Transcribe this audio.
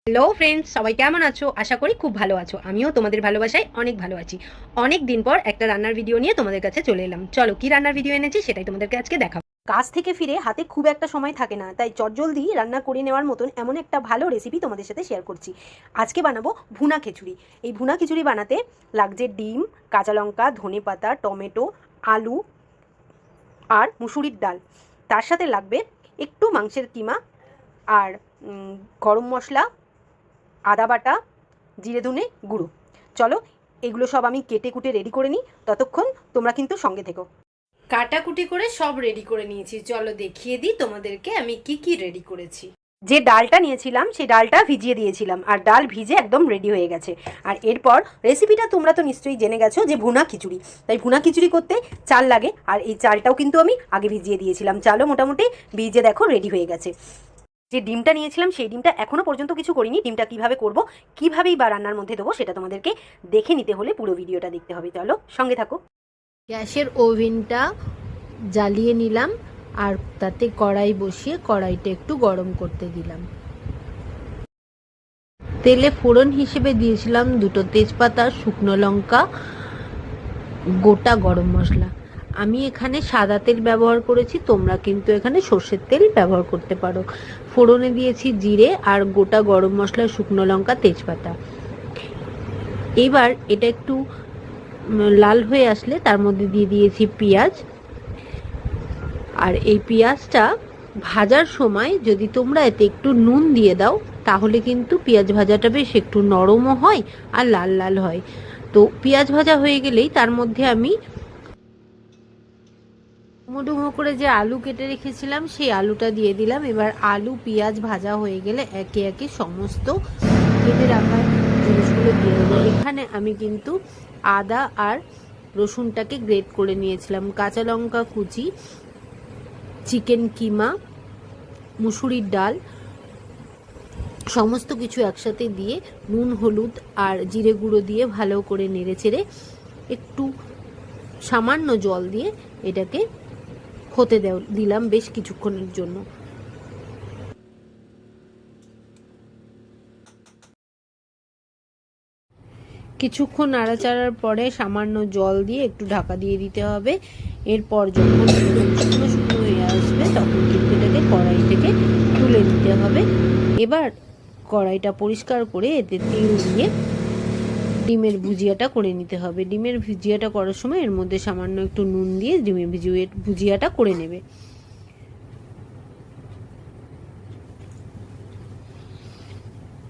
Hello friends, সবাই কেমন আছো? আশা করি খুব ভালো আছো। আমিও তোমাদের ভালোবাসায় অনেক ভালো আছি। অনেক দিন পর একটা রান্নার ভিডিও নিয়ে তোমাদের কাছে চলে এলাম। চলো, কি রান্নার ভিডিও এনেছি সেটাই তোমাদেরকে আজকে দেখাবো। কাজ থেকে ফিরে হাতে খুব একটা সময় থাকে না, তাই চটজলদি রান্না করে নেওয়ার মতন এমন একটা ভালো রেসিপি তোমাদের সাথে শেয়ার করছি। আজকে বানাবো ভুনা খিচুড়ি। এই ভুনা খিচুড়ি বানাতে লাগছে ডিম, কাঁচা লঙ্কা, ধনেপাতা, টমেটো, আলু আর মুসুরির ডাল। তার সাথে লাগবে একটু মাংসের কিমা আর গরম মশলা, আদা বাটা, জিরে ধনে গুঁড়ো। চলো, এগুলো সব আমি কেটে কুটে রেডি করে নিই। ততক্ষণ তোমরা কিন্তু সঙ্গে থেকো। কাটাকুটি করে সব রেডি করে নিয়েছি। চলো দেখিয়ে দিই তোমাদেরকে আমি কি কি রেডি করেছি। যে ডালটা নিয়েছিলাম সেই ডালটা ভিজিয়ে দিয়েছিলাম, আর ডাল ভিজে একদম রেডি হয়ে গেছে। আর এরপর রেসিপিটা তোমরা তো নিশ্চয়ই জেনে গেছো যে ভুনা খিচুড়ি। তাই ভুনা খিচুড়ি করতে চাল লাগে, আর এই চালটাও কিন্তু আমি আগে ভিজিয়ে দিয়েছিলাম। চালও মোটামুটি ভিজে দেখো রেডি হয়ে গেছে। যে ডিমটা নিয়েছিলাম সেই ডিমটা এখনও পর্যন্ত কিছু করিনি। ডিমটা কিভাবে করব, কীভাবেই বা রান্নার মধ্যে দেবো, সেটা তোমাদেরকে দেখে নিতে হলে পুরো ভিডিওটা দেখতে হবে। চলো সঙ্গে থাকো। গ্যাসের ওভেনটা জ্বালিয়ে নিলাম আর তাতে কড়াই বসিয়ে কড়াইটা একটু গরম করতে দিলাম। তেলে ফোড়ন হিসেবে দিয়েছিলাম দুটো তেজপাতা, শুকনো লঙ্কা, গোটা গরম মশলা। আমি এখানে সাদা তেল ব্যবহার করেছি, তোমরা কিন্তু এখানে সর্ষের তেল ব্যবহার করতে পারো। ফোড়নে দিয়েছি জিরে আর গোটা গরম মশলা, শুকনো লঙ্কা, তেজপাতা। এবার এটা একটু লাল হয়ে আসলে তার মধ্যে দিয়ে দিয়েছি পেঁয়াজ। আর এই পেঁয়াজটা ভাজার সময় যদি তোমরা এতে একটু নুন দিয়ে দাও তাহলে কিন্তু পেঁয়াজ ভাজাটা বেশ একটু নরমও হয় আর লাল লাল হয়। তো পেঁয়াজ ভাজা হয়ে গেলেই তার মধ্যে আমি ডুমো ডুমো করে যে আলু কেটে রেখেছিলাম সেই আলুটা দিয়ে দিলাম। এবার আলু পেঁয়াজ ভাজা হয়ে গেলে একে একে সমস্ত কেটে রাখা জিনিসগুলো দিয়ে দেবো। এখানে আমি কিন্তু আদা আর রসুনটাকে গ্রেট করে নিয়েছিলাম, কাঁচা লঙ্কা কুচি, চিকেন কিমা, মুসুরির ডাল, সমস্ত কিছু একসাথে দিয়ে নুন, হলুদ আর জিরে গুঁড়ো দিয়ে ভালো করে নেড়ে চেড়ে একটু সামান্য জল দিয়ে এটাকে হতে দিলাম বেশ কিছুক্ষণের জন্য। কিছুক্ষণ নাড়াচাড়ার পরে সামান্য জল দিয়ে একটু ঢাকা দিয়ে দিতে হবে। এরপর যখন শুকনো শুকনো হয়ে আসবে তখন কিন্তু এটাকে কড়াই থেকে তুলে দিতে হবে। এবার কড়াইটা পরিষ্কার করে এতে তেল দিয়ে ডিমের ভুজিয়াটা করে নিতে হবে। ডিমের ভুজিয়াটা করার সময় এর মধ্যে সামান্য একটু নুন দিয়ে ডিমের ভুজিয়াটা করে নেবে।